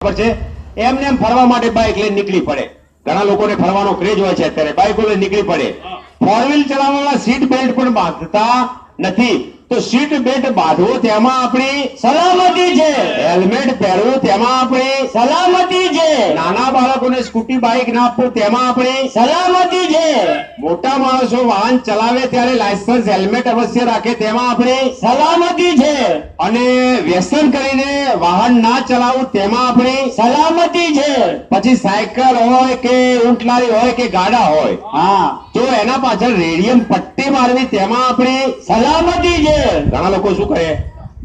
છે એમને એમ ફરવા માટે બાઇક લઈને નીકળી પડે. ઘણા લોકોને ફરવાનો ક્રેઝ હોય છે અત્યારે, બાઇકો લઈને નીકળી પડે. ફોર વ્હીલ ચલાવવાના સીટ બેલ્ટ પણ બાંધતા નથી. તો સીટ બેલ્ટ બાંધવો તેમાં આપણી સલામતી છે, હેલ્મેટ પહેરવું તેમાં આપણી સલામતી છે, નાના બાળકોને સ્કૂટી બાઇક ના આપવું તેમાં આપણી સલામતી છે, મોટા માણસો વાહન ચલાવે ત્યારે લાયસન્સ હેલ્મેટ અવશ્ય રાખે તેમાં આપણી સલામતી છે, અને વ્યસન કરીને વાહન ના ચલાવવું તેમાં આપણી સલામતી છે. પછી સાયકલ હોય કે ઊંટલારી હોય કે ગાડા હોય, હા, જો એના પાછળ રેડિયમ પટ્ટી મારવી તેમાં આપણી સલામતી છે. ઘણા લોકો શું કરે,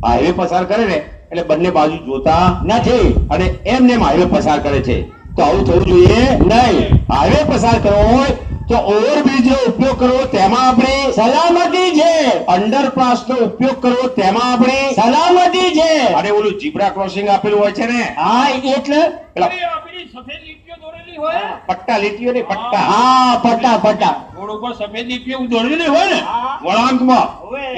હાઈવે પસાર કરે ને એટલે બંને બાજુ જોતા નથી અને એમને હાઈવે પસાર કરે છે. તો આવું થવું જોઈએ નહીં. હાઈવે પસાર કરવો હોય તો ઓવરબ્રિજ નો ઉપયોગ કરવો તેમાં આપણી સલામતી છે, અંડરપાસ નો ઉપયોગ કરવો તેમાં આપણી સલામતી છે. અને ઓલું ઝીબ્રા ક્રોસિંગ આપેલું હોય છે ને, હા, એટલે પેલા સફેદ લીટીઓ દોરેલી હોય, પટ્ટા લીટીઓ ને પટ્ટા, હા, પટ્ટા પટ્ટા રોડ ઉપર સફેદ લીટીઓ દોરેલી હોય ને વળાંકમાં,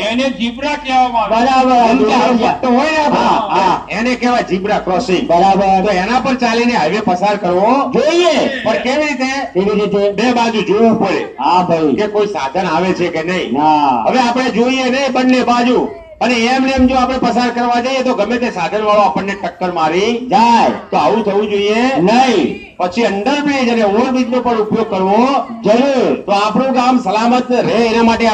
એને ઝીબ્રા કહેવામાં આવે. બરાબર, પટ્ટો હોય ને આપણો, હા, એને કહેવાય ઝીબ્રા ક્રોસિંગ. બરાબર. તો એના પર ચાલીને હાઈવે પસાર કરવો જોઈએ. પણ કેવી રીતે? કેવી રીતે? બે બાજુ જોવું પડે. હા ભાઈ, કે કોઈ સાધન આવે છે કે નહીં. હવે આપણે જોઈએ ને બંને બાજુ, અને એમ ને એમ જો આપણે પસાર કરવા જઈએ તો ગમે તે સાધન વાળો આપણને ટક્કર મારી જાય. તો આવું થવું જોઈએ નહીં. પછી અંડરબ્રિજ અને ઓવરબ્રિજ નો પણ ઉપયોગ કરવો જરૂર. તો આપણું ગામ સલામત રહે એના માટે